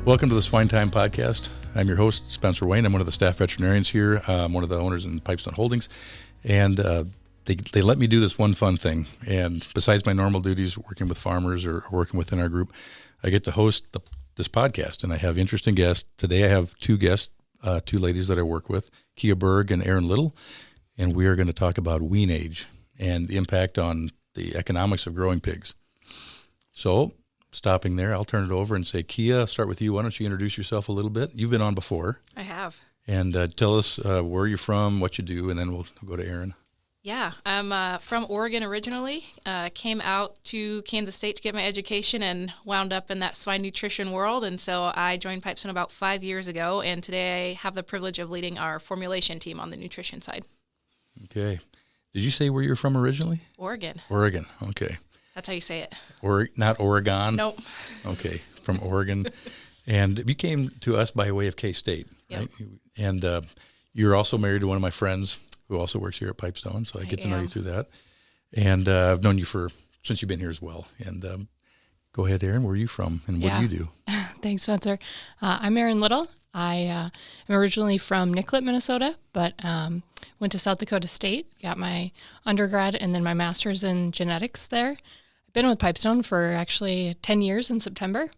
Welcome to the SwineTime podcast. I'm your host, Spencer Wean. I'm one of the staff veterinarians here. I'm one of the owners in Pipestone Holdings. And they let me do this one fun thing. And besides my normal duties, working with farmers or working within our group, I get to host this podcast. And I have interesting guests. Today I have two guests, two ladies that I work with, Kiah Berg and Erin. And we are going to talk about wean age and the impact on the economics of growing pigs. So, stopping there, I'll turn it over and say, Kiah, start with you. Why don't you introduce yourself a little bit? You've been on before. I have. And tell us where you're from, what you do, and then we'll go to Erin. Yeah, I'm from Oregon originally. Came out to Kansas State to get my education and wound up in that swine nutrition world. And so I joined Pipestone about 5 years ago. And today I have the privilege of leading our formulation team on the nutrition side. Okay. Did you say where you're from originally? Oregon. Oregon. Okay. That's how you say it. Or not Oregon? Nope. Okay, from Oregon. And you came to us by way of K-State, right? Yep. And you're also married to one of my friends who also works here at Pipestone, so I get to know you through that. And I've known you since you've been here as well. And go ahead, Erin, where are you from and what do you do? Thanks, Spencer. I'm Erin Little. I am originally from Nicollet, Minnesota, but went to South Dakota State, got my undergrad and then my master's in genetics there. Been with Pipestone for actually 10 years in September.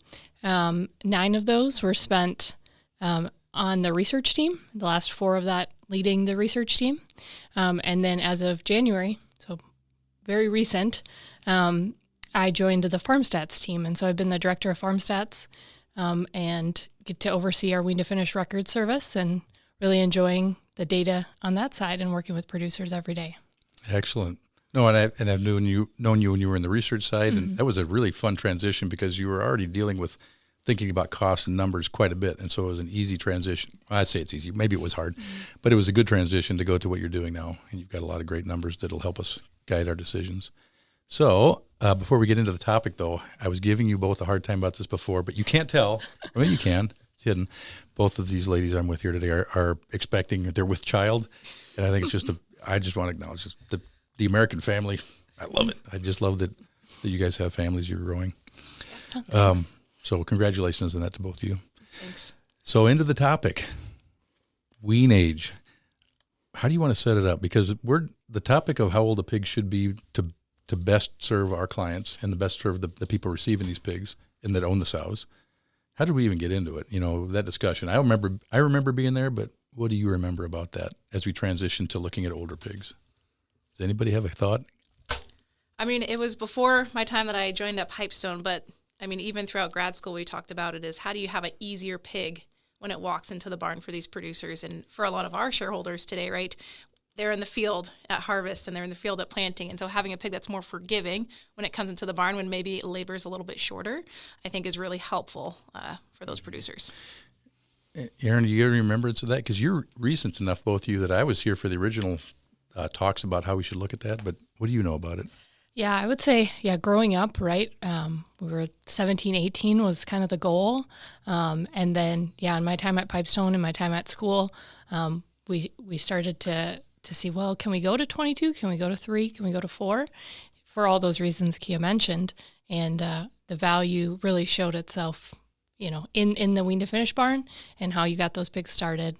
9 of those were spent on the research team, the last 4 of that leading the research team. And then as of January, so very recent, I joined the FarmStats team. And so I've been the director of FarmStats and get to oversee our wean to finish record service and really enjoying the data on that side and working with producers every day. Excellent. No, and I've known you when you were in the research side, and that was a really fun transition because you were already dealing with thinking about costs and numbers quite a bit, and so it was an easy transition. I say it's easy. Maybe it was hard, but it was a good transition to go to what you're doing now, and you've got a lot of great numbers that'll help us guide our decisions. So before we get into the topic, though, I was giving you both a hard time about this before, but you can't tell. I mean, you can. It's hidden. Both of these ladies I'm with here today are expecting. They're with child, and I think it's just I just want to acknowledge just the American family. I love it. I just love that you guys have families you're growing. So congratulations on that to both of you. Thanks. So into the topic, wean age. How do you want to set it up? Because the topic of how old a pig should be to best serve our clients and the best serve the people receiving these pigs and that own the sows. How did we even get into it? You know, that discussion. I remember being there, but what do you remember about that as we transition to looking at older pigs? Does anybody have a thought? I mean, it was before my time that I joined at Pipestone, but I mean, even throughout grad school, we talked about it as how do you have an easier pig when it walks into the barn for these producers? And for a lot of our shareholders today, right, they're in the field at harvest and they're in the field at planting. And so having a pig that's more forgiving when it comes into the barn when maybe labor is a little bit shorter, I think is really helpful for those producers. Erin, do you have any remembrance of that? Because you're recent enough, both of you, that I was here for the original talks about how we should look at that, but what do you know about it? Yeah, I would say, growing up, right, we were 17, 18 was kind of the goal. And then, in my time at Pipestone and my time at school, we started to see, well, can we go to 22? Can we go to 3? Can we go to 4? For all those reasons Kiah mentioned. And the value really showed itself, in the wean to finish barn and how you got those pigs started.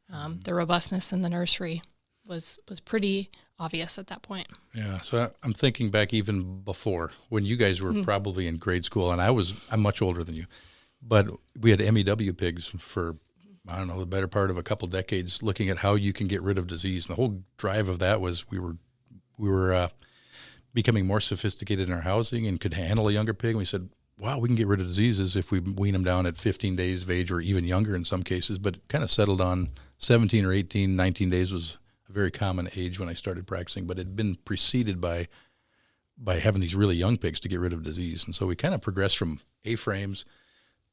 The robustness in the nursery was pretty obvious at that point. Yeah, so I'm thinking back even before when you guys were probably in grade school, and I'm much older than you, but we had MEW pigs for, I don't know, the better part of a couple decades, looking at how you can get rid of disease. And the whole drive of that was we were becoming more sophisticated in our housing and could handle a younger pig. And we said, wow, we can get rid of diseases if we wean them down at 15 days of age or even younger in some cases, but it kind of settled on 17 or 18, 19 days was a very common age when I started practicing, but it had been preceded by having these really young pigs to get rid of disease. And so we kind of progressed from A-frames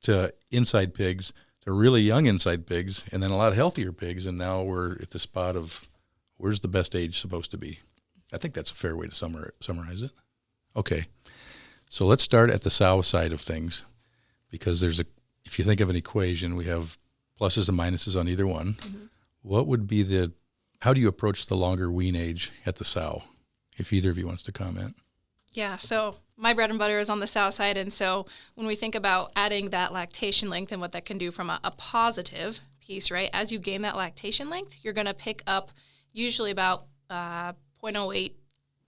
to inside pigs to really young inside pigs and then a lot healthier pigs. And now we're at the spot of where's the best age supposed to be? I think that's a fair way to summarize it. Okay. So let's start at the sow side of things because if you think of an equation, we have pluses and minuses on either one. Mm-hmm. What would be how do you approach the longer wean age at the sow? If either of you wants to comment. Yeah, so my bread and butter is on the sow side, and so when we think about adding that lactation length and what that can do from a positive piece, right? As you gain that lactation length, you're going to pick up usually about 0.08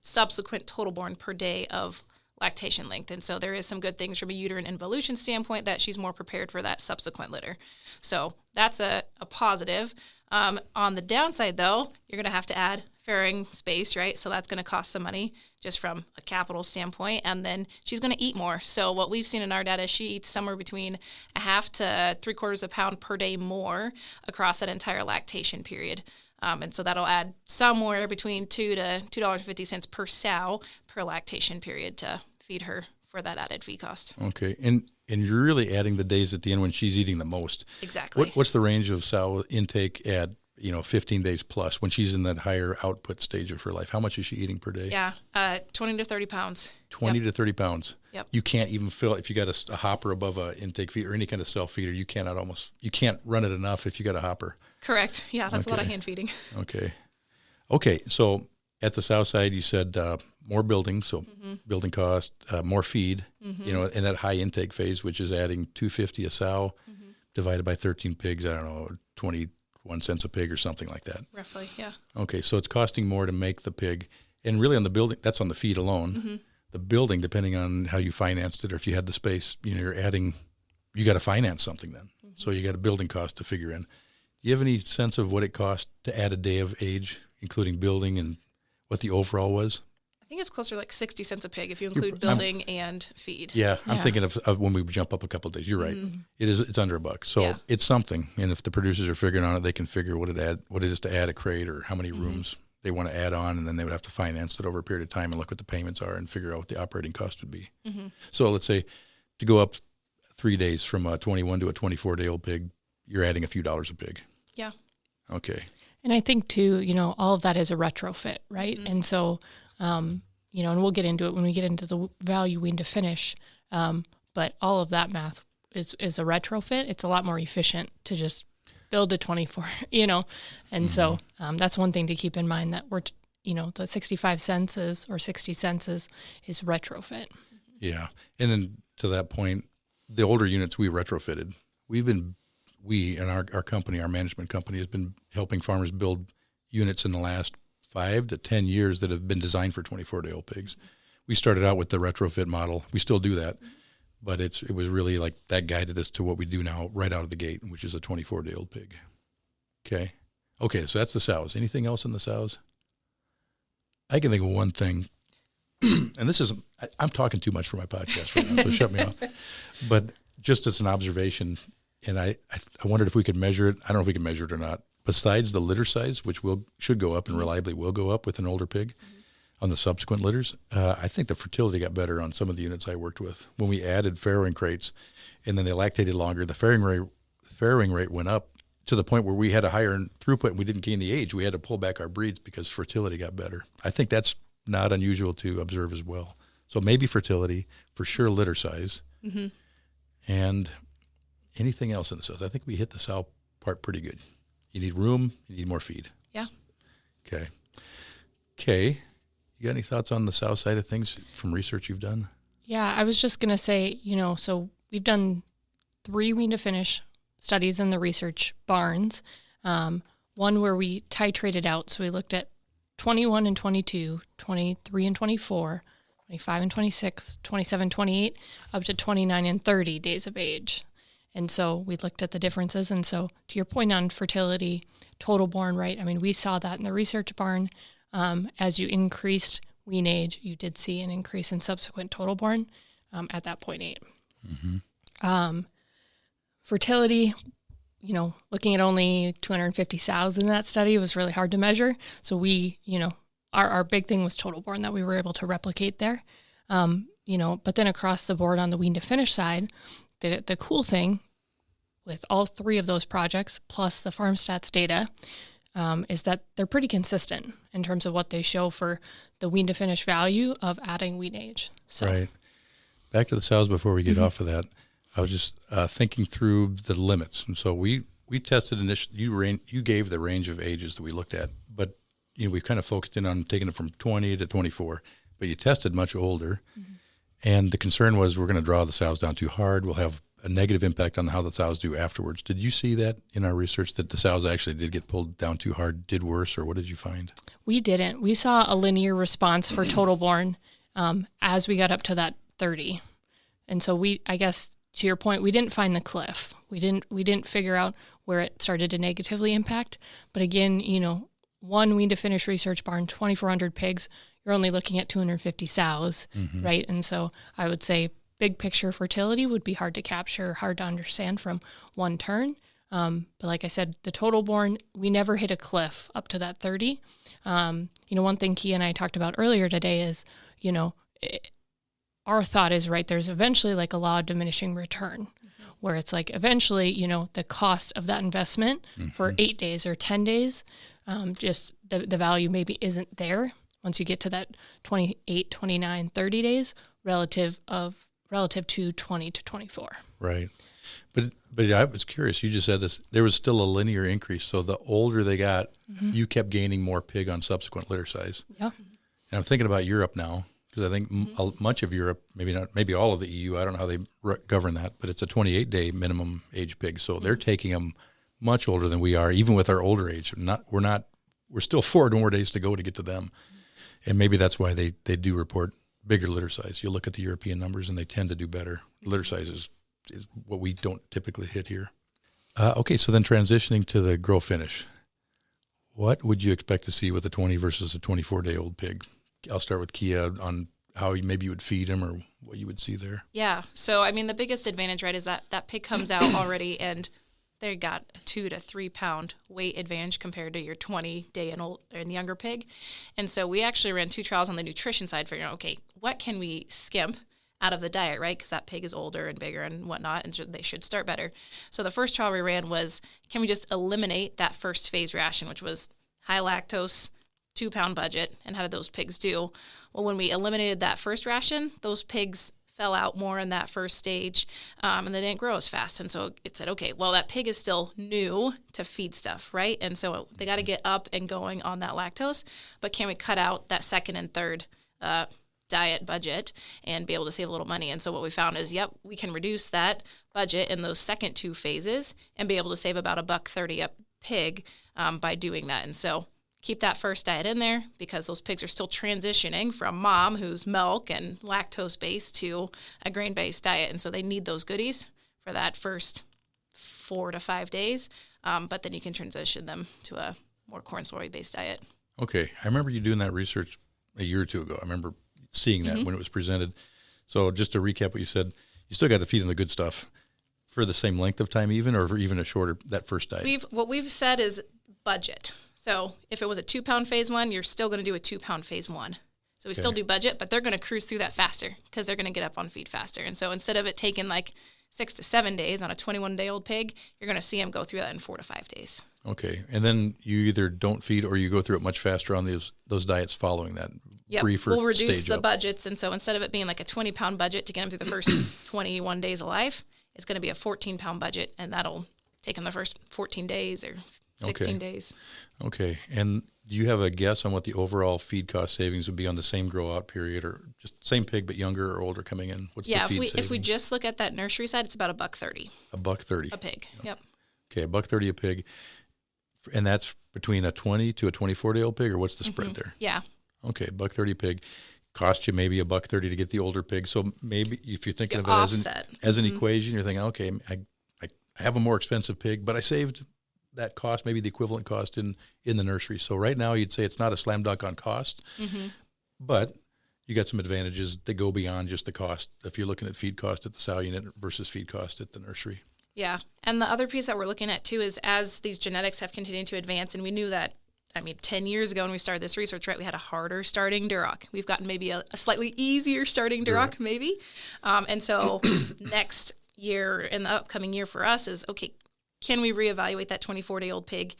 subsequent total born per day of lactation length. And so there is some good things from a uterine involution standpoint that she's more prepared for that subsequent litter. So that's a positive. On the downside, though, you're going to have to add farrowing space, right? So that's going to cost some money just from a capital standpoint. And then she's going to eat more. So what we've seen in our data, she eats somewhere between a half to 3/4 pound per day more across that entire lactation period. And so that'll add somewhere between $2 to $2.50 per sow per lactation period to feed her for that added feed cost. Okay. And you're really adding the days at the end when she's eating the most. Exactly. What's the range of sow intake at 15 days plus when she's in that higher output stage of her life? How much is she eating per day? Yeah, 20 to 30 pounds. 20 to 30 pounds. Yep. You can't even fill, if you got a hopper above a intake feed or any kind of self feeder, you can't run it enough if you got a hopper. Correct. Yeah, that's a lot of Okay. hand feeding. Okay. So at the south side, you said more building, so building cost, more feed, in that high intake phase, which is adding $2.50 a sow divided by 13 pigs. I don't know, 21 cents a pig or something like that. Roughly, yeah. Okay, so it's costing more to make the pig, and really on the building, that's on the feed alone. The building, depending on how you financed it or if you had the space, you're adding, you got to finance something then. So you got a building cost to figure in. Do you have any sense of what it cost to add a day of age, including building, and what the overall was? I think it's closer to like 60 cents a pig if you include building and feed. Yeah, I'm Yeah. thinking of when we jump up a couple of days. You're right. It's under $1. So Yeah. it's something. And if the producers are figuring on it, they can figure what it is to add a crate or how many rooms they want to add on, and then they would have to finance it over a period of time and look what the payments are and figure out what the operating cost would be. So let's say to go up 3 days from a 21 to a 24-day-old pig, you're adding a few dollars a pig. Yeah. Okay. And I think too, all of that is a retrofit, right? And so, and we'll get into it when we get into the value wean to finish. But all of that math is a retrofit. It's a lot more efficient to just build a 24, And so that's one thing to keep in mind, that the 65 cents or 60 cents is retrofit. Yeah. And then to that point, the older units we retrofitted, we and our company, our management company, has been helping farmers build units in the last 5 to 10 years that have been designed for 24-day-old pigs. We started out with the retrofit model. We still do that, but it was really like that guided us to what we do now right out of the gate, which is a 24-day-old pig. Okay, so that's the sows. Anything else in the sows? I can think of one thing, and I'm talking too much for my podcast right now, so shut me off. But just as an observation, and I wondered if we could measure it. I don't know if we can measure it or not. Besides the litter size, which should go up and reliably will go up with an older pig on the subsequent litters, I think the fertility got better on some of the units I worked with. When we added farrowing crates and then they lactated longer, the farrowing rate went up to the point where we had a higher throughput and we didn't gain the age. We had to pull back our breeds because fertility got better. I think that's not unusual to observe as well. So maybe fertility, for sure litter size, and anything else in the cells. I think we hit the sow part pretty good. You need room, you need more feed. Yeah. Okay. You got any thoughts on the sow side of things from research you've done? Yeah, I was just going to say, so we've done 3 wean to finish studies in the research barns. One where we titrated out. So we looked at 21 and 22, 23 and 24, 25 and 26, 27, 28, up to 29 and 30 days of age. And so we looked at the differences. And so to your point on fertility, total born, right? I mean, we saw that in the research barn. As you increased wean age, you did see an increase in subsequent total born at that 0.8. Fertility, looking at only 250 sows in that study was really hard to measure. So we, our big thing was total born that we were able to replicate there. But then across the board on the wean to finish side, the cool thing with all 3 of those projects plus the FarmStats data is that they're pretty consistent in terms of what they show for the wean to finish value of adding wean age. So. Right. Back to the sows before we get off of that. I was just thinking through the limits. And so we tested initially, you gave the range of ages that we looked at, but we kind of focused in on taking it from 20 to 24. but you tested much older. And the concern was we're going to draw the sows down too hard. We'll have a negative impact on how the sows do afterwards. Did you see that in our research, that the sows actually did get pulled down too hard, did worse, or what did you find? We didn't. We saw a linear response for total born as we got up to that 30. And so I guess to your point, we didn't find the cliff. We didn't figure out where it started to negatively impact. But again, one wean to finish research barn, 2,400 pigs, you're only looking at 250 sows, right? And so I would say big picture fertility would be hard to capture, hard to understand from one turn. But like I said, the total born, we never hit a cliff up to that 30. One thing Kiah and I talked about earlier today is, our thought is, right, there's eventually like a law of diminishing return, where it's like eventually, the cost of that investment for 8 days or 10 days, just the value maybe isn't there once you get to that 28, 29, 30 days relative to 20 to 24. Right. But I was curious. You just said this. There was still a linear increase. So the older they got, you kept gaining more pig on subsequent litter size. Yeah. And I'm thinking about Europe now, because I think much of Europe, maybe all of the EU, I don't know how they govern that, but it's a 28-day minimum age pig. So they're taking them much older than we are, even with our older age. We're still 4 more days to go to get to them. And maybe that's why they do report bigger litter size. You look at the European numbers, and they tend to do better. Litter size is what we don't typically hit here. Okay, so then transitioning to the grow finish. What would you expect to see with a 20 versus a 24-day-old pig? I'll start with Kiah on how maybe you would feed him or what you would see there. Yeah. So, the biggest advantage, right, is that pig comes out already and they got a 2 to 3 pound weight advantage compared to your 20-day and younger pig. And so we actually ran 2 trials on the nutrition side, figuring out, okay, what can we skimp out of the diet, right? Because that pig is older and bigger and whatnot, and they should start better. So the first trial we ran was, can we just eliminate that first phase ration, which was high lactose, 2 pound budget, and how did those pigs do? Well, when we eliminated that first ration, those pigs fell out more in that first stage, and they didn't grow as fast. And so it said, okay, well, that pig is still new to feed stuff, right? And so they got to get up and going on that lactose, but can we cut out that second and third diet budget and be able to save a little money? And so what we found is, we can reduce that budget in those second 2 phases and be able to save about $1.30 a pig by doing that. And so keep that first diet in there, because those pigs are still transitioning from mom, who's milk and lactose-based, to a grain-based diet. And so they need those goodies for that first 4 to 5 days. But then you can transition them to a more corn soy-based diet. Okay. I remember you doing that research a year or 2 ago. I remember seeing that when it was presented. So just to recap what you said, you still got to feed them the good stuff for the same length of time even, or for even a shorter, that first diet? What we've said is budget. So if it was a 2 pound phase 1, you're still going to do a 2 pound phase 1. So we still do budget, but they're going to cruise through that faster because they're going to get up on feed faster. And so instead of it taking like 6 to 7 days on a 21-day-old pig, you're going to see them go through that in 4 to 5 days. Okay. And then you either don't feed or you go through it much faster on those diets following that. Yep. We'll reduce the budgets. And so instead of it being like a 20-pound budget to get them through the first 21 days of life, it's going to be a 14-pound budget, and that'll take them the first 14 days or 16 days. Okay. And do you have a guess on what the overall feed cost savings would be on the same grow out period, or just same pig but younger or older coming in? What's the feed savings? If we just look at that nursery side, it's about $1.30. $1.30 a pig. Yep. Okay, $1.30 a pig, and that's between a 20 to a 24-day-old pig, or what's the spread there? Yeah. Okay, $1.30 a pig. Cost you maybe $1.30 to get the older pig. So maybe if you're thinking of it as an equation, you're thinking, okay, I have a more expensive pig, but I saved that cost, maybe the equivalent cost in the nursery. So right now you'd say it's not a slam dunk on cost, but you got some advantages that go beyond just the cost if you're looking at feed cost at the sow unit versus feed cost at the nursery. Yeah. And the other piece that we're looking at too is, as these genetics have continued to advance, and we knew that, 10 years ago when we started this research, right, we had a harder starting Duroc. We've gotten maybe a slightly easier starting Duroc, maybe. And so next year, in the upcoming year for us is, okay, can we reevaluate that 24-day-old pig?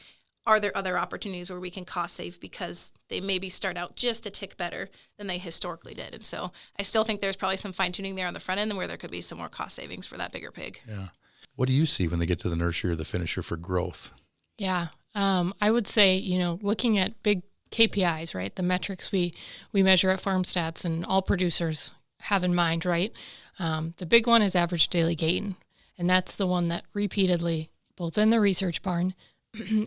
Are there other opportunities where we can cost save because they maybe start out just a tick better than they historically did? And so I still think there's probably some fine-tuning there on the front end where there could be some more cost savings for that bigger pig. Yeah. What do you see when they get to the nursery or the finisher for growth? Yeah. I would say, looking at big KPIs, right? The metrics we measure at FarmStats and all producers have in mind, right? The big one is average daily gain. And that's the one that repeatedly, both in the research barn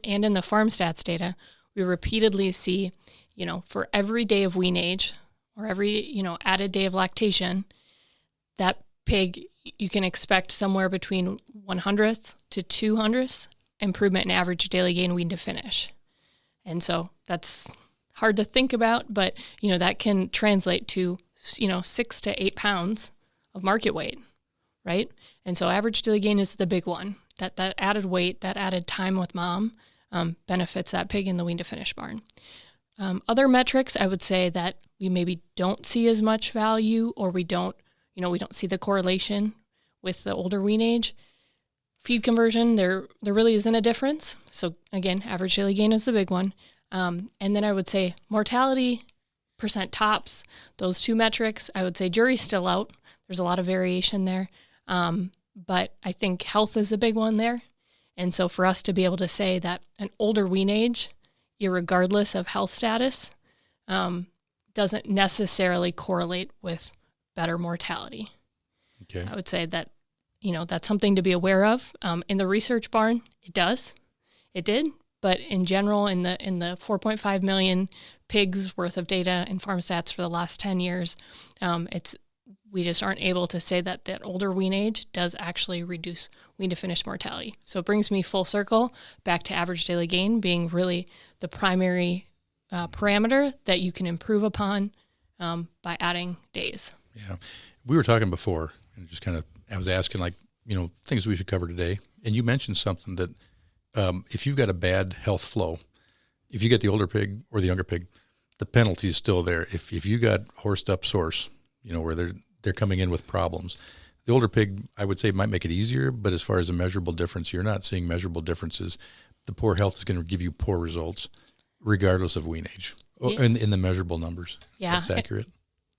and in the FarmStats data, we repeatedly see, for every day of wean age or every, added day of lactation, that pig, you can expect somewhere between 100th to 200th improvement in average daily gain wean to finish. And so that's hard to think about, but, that can translate to, 6 to 8 pounds of market weight, right? And so average daily gain is the big one. That added weight, that added time with mom benefits that pig in the wean to finish barn. Other metrics, I would say that we maybe don't see as much value, or we don't see the correlation with the older wean age. Feed conversion, there really isn't a difference. So again, average daily gain is the big one. And then I would say mortality, percent tops, those two metrics, I would say jury's still out. There's a lot of variation there. But I think health is a big one there. And so for us to be able to say that an older wean age, irregardless of health status, doesn't necessarily correlate with better mortality. Okay. I would say that, that's something to be aware of. In the research barn, it did. But in general, in the 4.5 million pigs worth of data in FarmStats for the last 10 years, we just aren't able to say that older wean age does actually reduce wean to finish mortality. So it brings me full circle back to average daily gain being really the primary parameter that you can improve upon by adding days. Yeah. We were talking before, and I was asking things we should cover today. And you mentioned something that if you've got a bad health flow, if you get the older pig or the younger pig, the penalty is still there. If you got horsed up source, where they're coming in with problems, the older pig, I would say, might make it easier, but as far as a measurable difference, you're not seeing measurable differences. The poor health is going to give you poor results, regardless of wean age, in the measurable numbers. Yeah, that's accurate.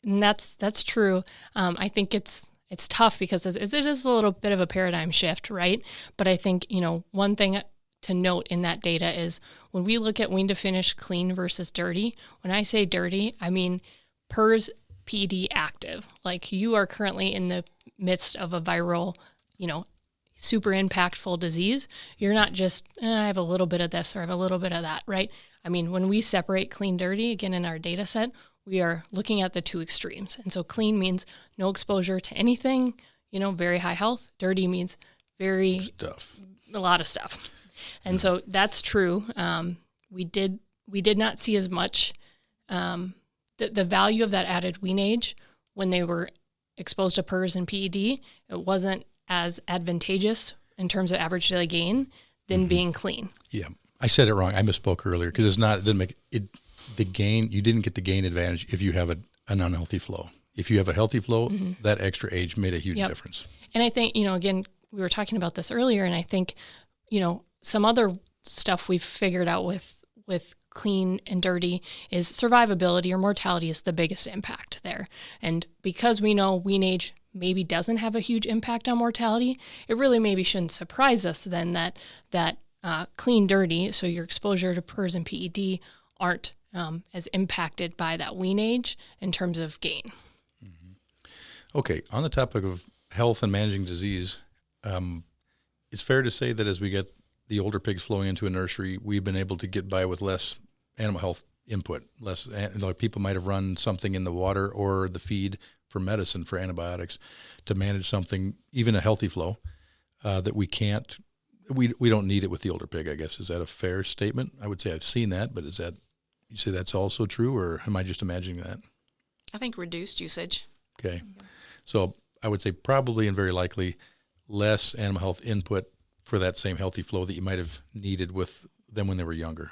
And that's true. I think it's tough because it is a little bit of a paradigm shift, right? But I think, one thing to note in that data is when we look at wean to finish clean versus dirty, when I say dirty, I mean PRRS PD active. Like you are currently in the midst of a viral, super impactful disease. You're not just, I have a little bit of this or I have a little bit of that, right? I mean, when we separate clean dirty, again, in our data set, we are looking at the two extremes. And so clean means no exposure to anything, very high health. Dirty means a lot of stuff. And so that's true. We did not see as much the value of that added wean age when they were exposed to PRRS and PED. It wasn't as advantageous in terms of average daily gain than being clean. Yeah, I said it wrong. I misspoke earlier because it didn't make it. The gain, you didn't get the gain advantage if you have an unhealthy flow. If you have a healthy flow, that extra age made a huge difference. And I think, again, we were talking about this earlier, and I think, some other stuff we've figured out with clean and dirty is survivability or mortality is the biggest impact there. And because we know wean age maybe doesn't have a huge impact on mortality, it really maybe shouldn't surprise us then that clean dirty, so your exposure to PRRS and PED aren't as impacted by that wean age in terms of gain. Okay, on the topic of health and managing disease, it's fair to say that as we get the older pigs flowing into a nursery, we've been able to get by with less animal health input. People might have run something in the water or the feed for medicine, for antibiotics, to manage something, even a healthy flow, that we don't need it with the older pig, I guess. Is that a fair statement? I would say I've seen that, but you say that's also true, or am I just imagining that? I think reduced usage. Okay. So I would say probably and very likely less animal health input for that same healthy flow that you might have needed with them when they were younger.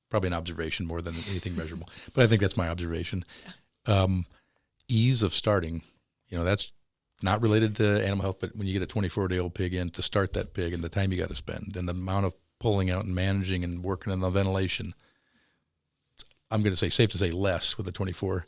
Probably an observation more than anything measurable. But I think that's my observation. Yeah. Ease of starting, that's not related to animal health, but when you get a 24-day-old pig in, to start that pig and the time you got to spend and the amount of pulling out and managing and working on the ventilation, I'm going to say safe to say less with the 24.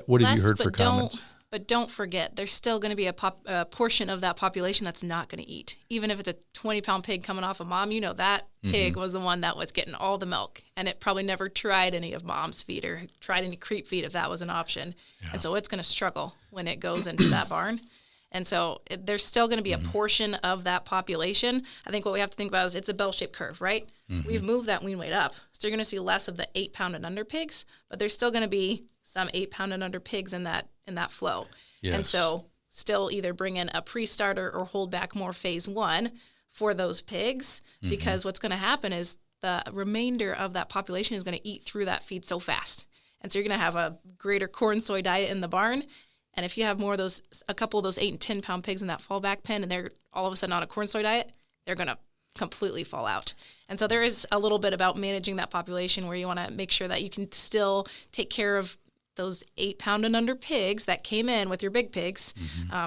What have you heard for comments? But don't forget, there's still going to be a portion of that population that's not going to eat. Even if it's a 20-pound pig coming off of mom, you know that pig was the one that was getting all the milk. And it probably never tried any of mom's feed or tried any creep feed if that was an option. Yeah. And so it's going to struggle when it goes into that barn. And so there's still going to be a portion of that population. I think what we have to think about is it's a bell-shaped curve, right? We've moved that wean weight up. So you're going to see less of the 8-pound and under pigs, but there's still going to be some 8-pound and under pigs in that flow. Yes. And so still either bring in a pre-starter or hold back more phase 1 for those pigs, because what's going to happen is the remainder of that population is going to eat through that feed so fast. And so you're going to have a greater corn soy diet in the barn. And if you have more of those, a couple of those 8 and 10-pound pigs in that fallback pen, and they're all of a sudden on a corn soy diet, they're going to completely fall out. And so there is a little bit about managing that population where you want to make sure that you can still take care of those 8-pound and under pigs that came in with your big pigs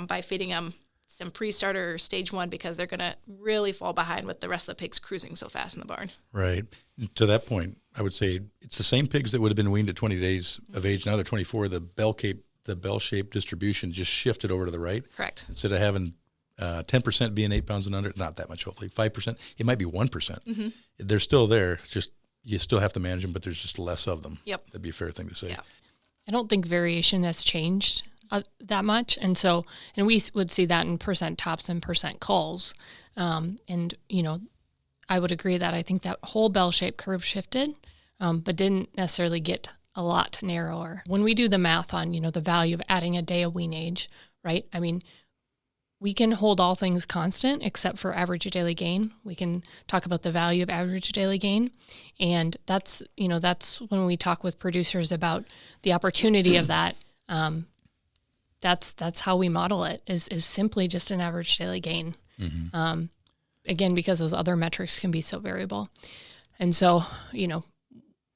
by feeding them some pre-starter or stage 1, because they're going to really fall behind with the rest of the pigs cruising so fast in the barn. Right. To that point, I would say it's the same pigs that would have been weaned at 20 days of age. Now they're 24. The bell-shaped distribution just shifted over to the right. Correct. Instead of having 10% being 8 pounds and under, not that much, hopefully, 5%, it might be 1%. They're still there, just you still have to manage them, but there's just less of them. Yep. That'd be a fair thing to say. Yeah. I don't think variation has changed that much. And we would see that in percent tops and percent culls. And, I would agree that I think that whole bell-shaped curve shifted, but didn't necessarily get a lot narrower. When we do the math on, the value of adding a day of wean age, right? I mean, we can hold all things constant except for average daily gain. We can talk about the value of average daily gain. And that's when we talk with producers about the opportunity of that. That's how we model it is simply just an average daily gain. Again, because those other metrics can be so variable. And so,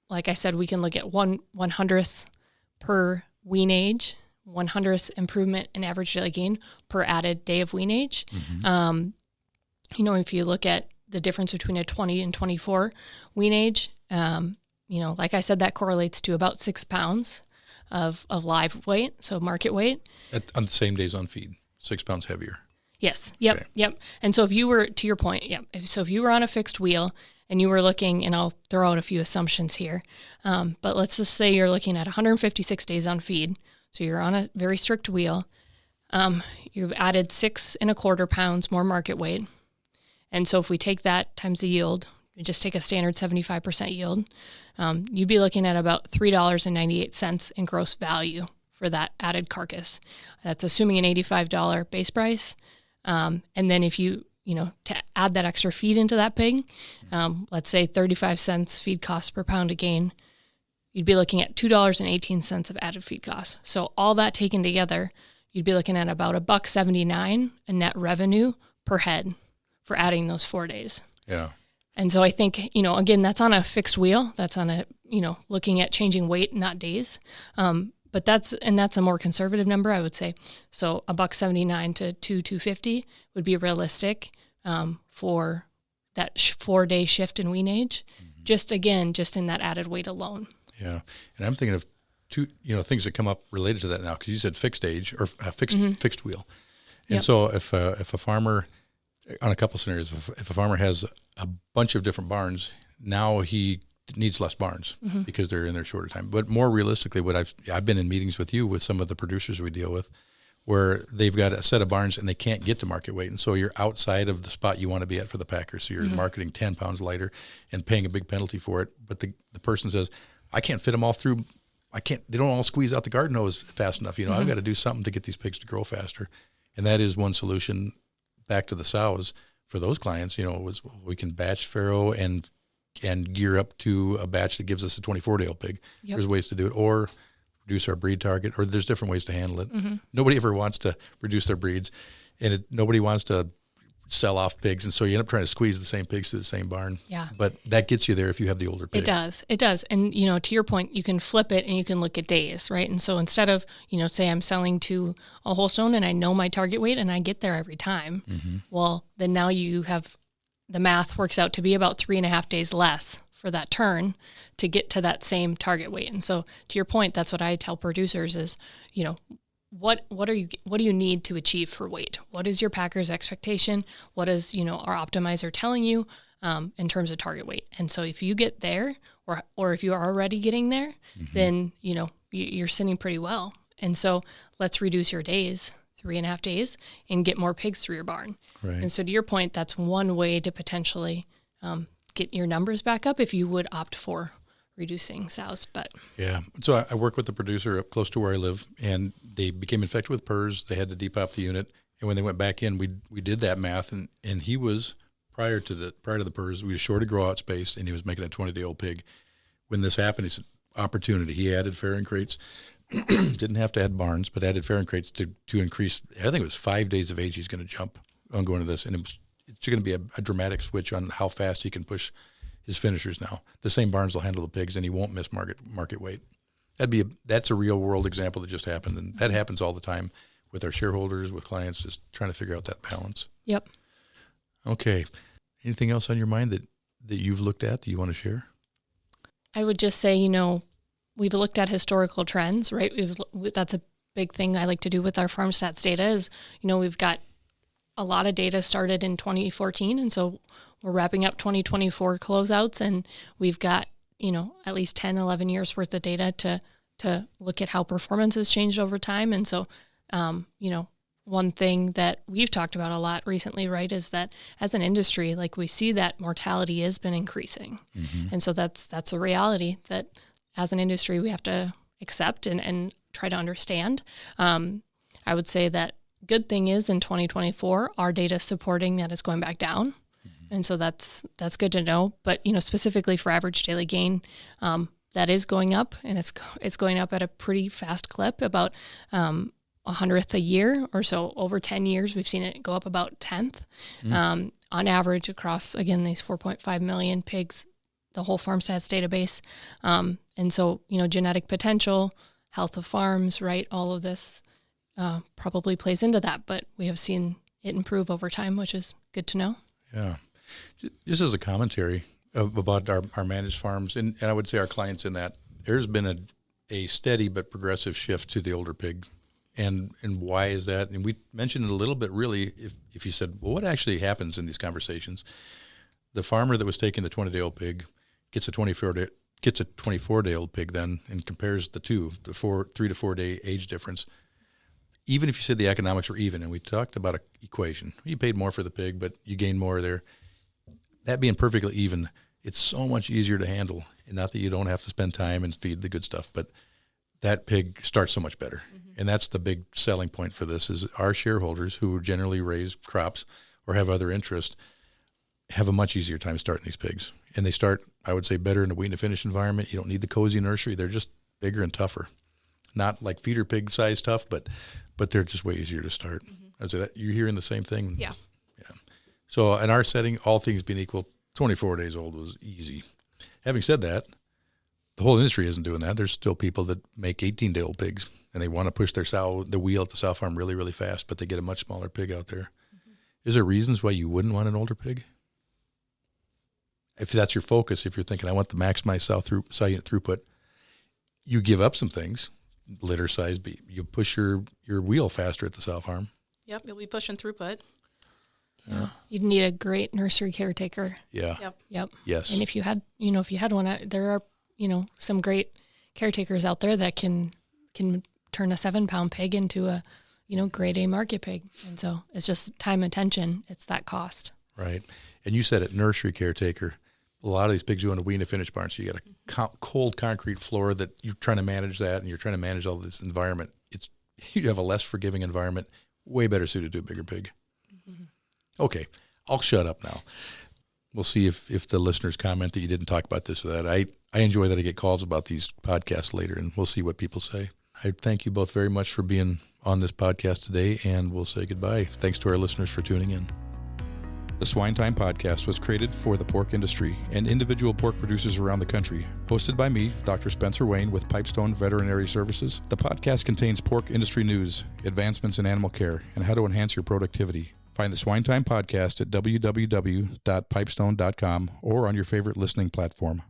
like I said, we can look at 1/100th per wean age, 1/100th improvement in average daily gain per added day of wean age. If you look at the difference between a 20 and 24 wean age, like I said, that correlates to about 6 pounds of live weight, so market weight. On the same days on feed, 6 pounds heavier. Yes. Yep. Okay. Yep. And so if you were, to your point, so if you were on a fixed wheel and you were looking, and I'll throw out a few assumptions here, but let's just say you're looking at 156 days on feed. So you're on a very strict wheel. You've added 6 1/4 pounds more market weight. And so if we take that times the yield, we just take a standard 75% yield, you'd be looking at about $3.98 in gross value for that added carcass. That's assuming an $85 base price. And then if you to add that extra feed into that pig, let's say 35 cents feed cost per pound of gain, you'd be looking at $2.18 of added feed costs. So all that taken together, you'd be looking at about $1.79 in net revenue per head for adding those 4 days. Yeah. And so I think, again, that's on a fixed wheel. That's on a, looking at changing weight, not days. But that's a more conservative number, I would say. So $1.79 to $2.50 would be realistic for that 4-day shift in wean age. Just in that added weight alone. Yeah, and I'm thinking of two things that come up related to that now, because you said fixed age or fixed wheel, and so if a farmer, on a couple scenarios, if a farmer has a bunch of different barns, now he needs less barns because they're in there shorter time. But more realistically, what I've been in meetings with you with some of the producers we deal with, where they've got a set of barns and they can't get to market weight, and so you're outside of the spot you want to be at for the packer. So you're marketing 10 pounds lighter and paying a big penalty for it. But the person says, I can't fit them all through. They don't all squeeze out the garden hose fast enough. I've got to do something to get these pigs to grow faster. And that is one solution back to the sows for those clients. We can batch farrow and gear up to a batch that gives us a 24-day-old pig. Yep. There's ways to do it, or reduce our breed target, or there's different ways to handle it. Nobody ever wants to reduce their breeds, and nobody wants to sell off pigs, and so you end up trying to squeeze the same pigs to the same barn. Yeah. But that gets you there if you have the older pig. It does. And, to your point, you can flip it and you can look at days, right? And so instead of, say I'm selling to a Holstein and I know my target weight and I get there every time, well, then now you have, the math works out to be about 3.5 days less for that turn to get to that same target weight. And so to your point, that's what I tell producers is, what do you need to achieve for weight? What is your packer's expectation? What is, our optimizer telling you in terms of target weight? And so if you get there, or if you are already getting there, then, you're sitting pretty well. And so let's reduce your days, 3.5 days, and get more pigs through your barn. Right. And so to your point, that's one way to potentially get your numbers back up if you would opt for reducing sows. But yeah, so I work with the producer up close to where I live, and they became infected with PRRS. They had to depup the unit, and when they went back in, we did that math, and he was prior to the PRRS, we was short of grow out space, and he was making a 20-day-old pig. When this happened, he said opportunity. He added farrowing crates. Didn't have to add barns, but added farrowing crates to increase. I think it was 5 days of age he's going to jump on going to this, and it's going to be a dramatic switch on how fast he can push his finishers now. The same barns will handle the pigs, and he won't miss market weight. That's a real world example that just happened, and that happens all the time with our shareholders, with clients, just trying to figure out that balance. Yep. Okay. Anything else on your mind that you've looked at that you want to share? I would just say, we've looked at historical trends, right? That's a big thing I like to do with our FarmStats data is, we've got a lot of data started in 2014. And so we're wrapping up 2024 closeouts, and we've got, at least 10, 11 years worth of data to look at how performance has changed over time. And so, one thing that we've talked about a lot recently, right, is that as an industry, like we see that mortality has been increasing. And so that's a reality that as an industry we have to accept and try to understand. I would say that good thing is in 2024, our data supporting that is going back down. And so that's good to know. But, specifically for average daily gain, that is going up, and it's going up at a pretty fast clip, about 100th a year or so. Over 10 years, we've seen it go up about 10th on average across, again, these 4.5 million pigs, the whole FarmStats database. And so, genetic potential, health of farms, right, all of this probably plays into that, but we have seen it improve over time, which is good to know. Yeah. Just as a commentary about our managed farms, and I would say our clients in that, there's been a steady but progressive shift to the older pig. And why is that? And we mentioned it a little bit, really, if you said, well, what actually happens in these conversations? The farmer that was taking the 20-day-old pig gets a 24-day-old pig then, and compares the two, the 3 to 4 day age difference. Even if you said the economics were even, and we talked about an equation, you paid more for the pig, but you gained more there. That being perfectly even, it's so much easier to handle. And not that you don't have to spend time and feed the good stuff, but that pig starts so much better. And that's the big selling point for this, is our shareholders, who generally raise crops or have other interests, have a much easier time starting these pigs. And they start, I would say, better in a wean to finish environment. You don't need the cozy nursery. They're just bigger and tougher. Not like feeder pig size tough, but they're just way easier to start. I'd say that you're hearing the same thing. Yeah. So in our setting, all things being equal, 24 days old was easy. Having said that, the whole industry isn't doing that. There's still people that make 18-day-old pigs, and they want to push the wheel at the sow farm really, really fast, but they get a much smaller pig out there. Is there reasons why you wouldn't want an older pig? If that's your focus, if you're thinking, I want to maximize sow unit throughput, you give up some things, litter size, but you push your wheel faster at the sow farm. Yep, you'll be pushing throughput. Yeah. You'd need a great nursery caretaker. Yeah. Yep. Yes. And if you had one, there are, some great caretakers out there that can turn a 7-pound pig into a, grade A market pig. And so it's just time, attention. It's that cost. Right. And you said it, nursery caretaker. A lot of these pigs go into wean to finish barns. So you got a cold concrete floor that you're trying to manage that, and you're trying to manage all this environment. You have a less forgiving environment, way better suited to a bigger pig. Okay, I'll shut up now. We'll see if the listeners comment that you didn't talk about this or that. I enjoy that I get calls about these podcasts later, and we'll see what people say. I thank you both very much for being on this podcast today, and we'll say goodbye. Thanks to our listeners for tuning in. The SwineTime podcast was created for the pork industry and individual pork producers around the country. Hosted by me, Dr. Spencer Wean with Pipestone Veterinary Services, the podcast contains pork industry news, advancements in animal care, and how to enhance your productivity. Find the SwineTime podcast at www.pipestone.com or on your favorite listening platform.